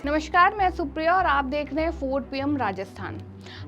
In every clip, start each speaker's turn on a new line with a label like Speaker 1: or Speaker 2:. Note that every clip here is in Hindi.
Speaker 1: नमस्कार, मैं सुप्रिया और आप देख रहे हैं 4 PM राजस्थान।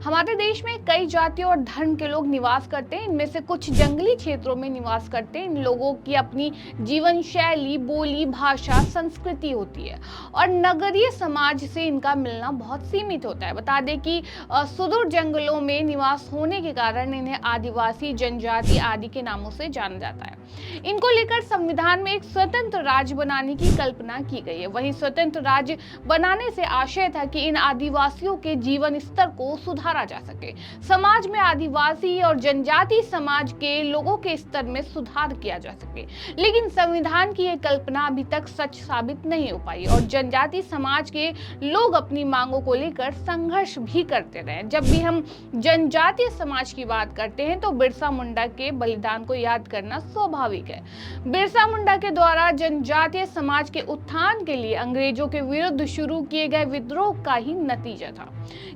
Speaker 1: हमारे देश में कई जातियों और धर्म के लोग निवास करते हैं। इनमें से कुछ जंगली क्षेत्रों में निवास करते हैं। इन लोगों की अपनी जीवन शैली, बोली, भाषा, संस्कृति होती है और नगरीय समाज से इनका मिलना बहुत सीमित होता है। बता दें कि सुदूर जंगलों में निवास होने के कारण इन्हें आदिवासी, जनजाति आदि के नामों से जाना जाता है। इनको लेकर संविधान में एक स्वतंत्र राज्य बनाने की कल्पना की गई है। वहीं स्वतंत्र राज्य बनाने से आशय था कि इन आदिवासियों के जीवन स्तर को सुधारा जा सके, समाज में आदिवासी और जनजाति समाज के लोगों के स्तर में सुधार किया जा सके। लेकिन संविधान की यह कल्पना अभी तक सच साबित नहीं हो पाई और जनजाति समाज के लोग अपनी मांगों को लेकर संघर्ष भी करते रहे। जब भी हम जनजातीय समाज की बात करते हैं तो बिरसा मुंडा के बलिदान को याद करना स्वाभाविक है। बिरसा मुंडा के द्वारा जनजातीय समाज के उत्थान के लिए अंग्रेजों के विरुद्ध शुरू किए गए विद्रोह का ही नतीजा था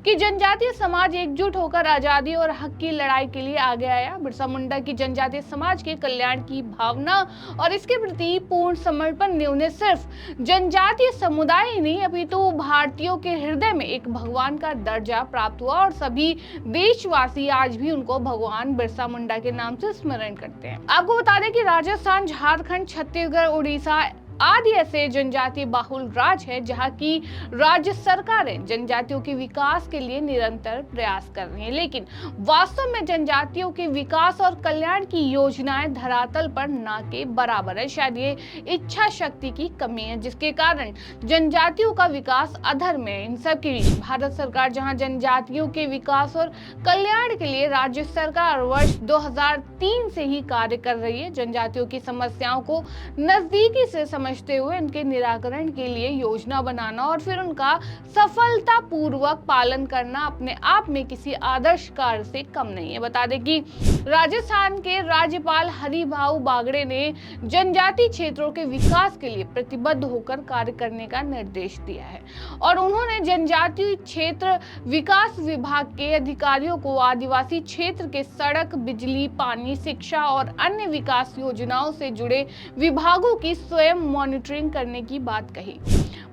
Speaker 1: कि जनजातीय समाज एकजुट होकर आजादी और हक की लड़ाई के लिए आगे आया। बिरसा मुंडा की जनजातीय समाज के कल्याण की भावना और इसके प्रति पूर्ण समर्पण ने उन्हें सिर्फ जनजातीय समुदाय ही नहीं अपितु भारतीयों के हृदय में एक भगवान का दर्जा प्राप्त हुआ और सभी देशवासी आज भी उनको भगवान बिरसा मुंडा के नाम से स्मरण करते हैं। आपको बता दें कि राजस्थान, झारखंड, छत्तीसगढ़, उड़ीसा आदि ऐसे जनजातीय बाहुल राज्य है जहां की राज्य सरकारें जनजातियों के विकास के लिए निरंतर प्रयास कर रही हैं, लेकिन वास्तव में जनजातियों के विकास और कल्याण की योजनाएं धरातल पर ना के बराबर है। शायद ये इच्छा शक्ति की कमी है जिसके कारण जनजातियों का विकास अधर में है। इन सब के बीच भारत सरकार जहां जनजातियों के विकास और कल्याण के लिए राज्य सरकार वर्ष 2003 से ही कार्य कर रही है। जनजातियों की समस्याओं को नजदीकी से समझते हुए उनके निराकरण के लिए योजना बनाना और फिर उनका सफलतापूर्वक पालन करना अपने आप में किसी आदर्श कार्य से कम नहीं है। बता दें कि राजस्थान के राज्यपाल हरिभाऊ बागड़े ने जनजातीय क्षेत्रों के विकास के लिए प्रतिबद्ध होकर कार्य करने का निर्देश दिया है और उन्होंने जनजातीय क्षेत्र विकास विभाग के अधिकारियों को आदिवासी क्षेत्र के सड़क, बिजली, पानी, शिक्षा और अन्य विकास योजनाओं से जुड़े विभागों की स्वयं मॉनिटरिंग करने की बात कही।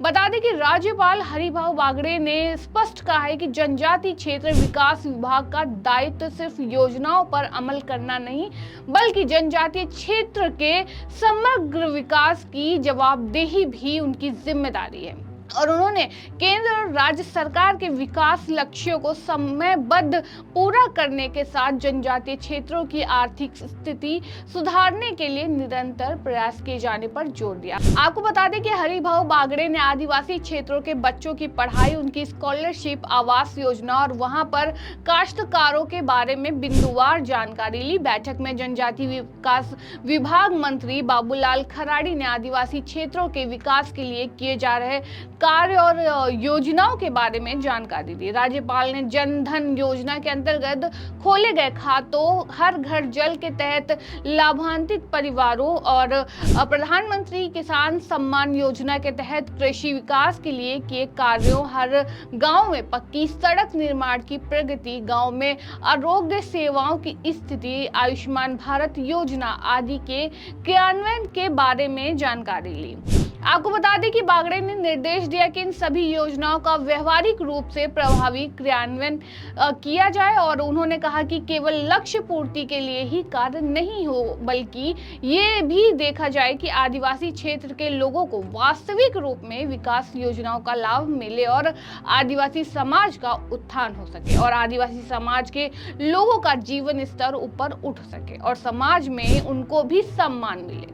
Speaker 1: बता दें कि राज्यपाल हरिभाऊ बागड़े ने स्पष्ट कहा है कि जनजातीय क्षेत्र विकास विभाग का दायित्व सिर्फ योजनाओं पर अमल करना नहीं बल्कि जनजातीय क्षेत्र के समग्र विकास की जवाबदेही भी उनकी जिम्मेदारी है और उन्होंने केंद्र और राज्य सरकार के विकास लक्ष्यों को समयबद्ध पूरा करने के साथ जनजातीय क्षेत्रों की आर्थिक स्थिति सुधारने के लिए निरंतर प्रयास किए जाने पर जोर दिया। आपको बता दें कि हरिभाऊ बागड़े ने आदिवासी क्षेत्रों के बच्चों की पढ़ाई, उनकी स्कॉलरशिप, आवास योजना और वहां पर काश्तकारों के बारे में बिंदुवार जानकारी ली। बैठक में जनजातीय विकास विभाग मंत्री बाबूलाल खराड़ी ने आदिवासी क्षेत्रों के विकास के लिए किए जा रहे कार्य और योजनाओं के बारे में जानकारी दी। राज्यपाल ने जन धन योजना के अंतर्गत खोले गए खातों, हर घर जल के तहत लाभान्वित परिवारों और प्रधानमंत्री किसान सम्मान योजना के तहत कृषि विकास के लिए किए कार्यों, हर गांव में पक्की सड़क निर्माण की प्रगति, गांव में आरोग्य सेवाओं की स्थिति, आयुष्मान भारत योजना आदि के क्रियान्वयन के बारे में जानकारी ली। आपको बता दें कि बागड़े ने निर्देश दिया कि इन सभी योजनाओं का व्यवहारिक रूप से प्रभावी क्रियान्वयन किया जाए और उन्होंने कहा कि केवल लक्ष्य पूर्ति के लिए ही कार्य नहीं हो बल्कि ये भी देखा जाए कि आदिवासी क्षेत्र के लोगों को वास्तविक रूप में विकास योजनाओं का लाभ मिले और आदिवासी समाज का उत्थान हो सके और आदिवासी समाज के लोगों का जीवन स्तर ऊपर उठ सके और समाज में उनको भी सम्मान मिले,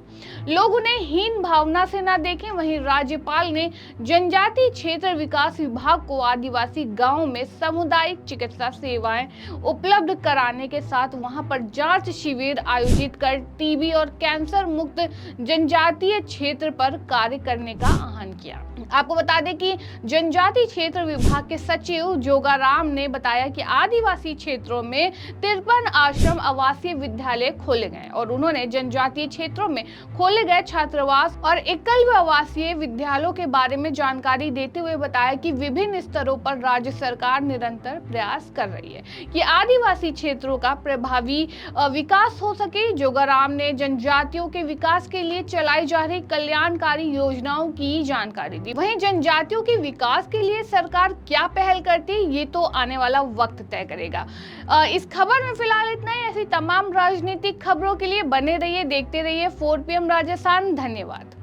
Speaker 1: लोग उन्हें हीन भावना से ना देखें। वहीं राज्यपाल ने जनजातीय क्षेत्र विकास विभाग को आदिवासी गांवों में सामुदायिक चिकित्सा सेवाएं उपलब्ध कराने के साथ वहां पर जांच शिविर आयोजित कर टीबी और कैंसर मुक्त जनजातीय क्षेत्र पर कार्य करने का आह्वान किया। आपको बता दें कि जनजातीय क्षेत्र विभाग के सचिव जोगाराम ने बताया कि आदिवासी क्षेत्रों में 53 आश्रम आवासीय विद्यालय खोले गए और उन्होंने जनजातीय क्षेत्रों में खोले गए छात्रावास और एकलव्य आवासीय विद्यालयों के बारे में जानकारी देते हुए बताया कि विभिन्न स्तरों पर राज्य सरकार निरंतर प्रयास कर रही है कि आदिवासी क्षेत्रों का प्रभावी विकास हो सके। जोगाराम ने जनजातियों के विकास के लिए चलाई जा रही कल्याणकारी योजनाओं की जानकारी दी। वहीं जनजातियों के विकास के लिए सरकार क्या पहल करती है, ये तो आने वाला वक्त तय करेगा। इस खबर में फिलहाल इतना ही। ऐसी तमाम राजनीतिक खबरों के लिए बने रहिए, देखते रहिए 4 PM राजस्थान। धन्यवाद।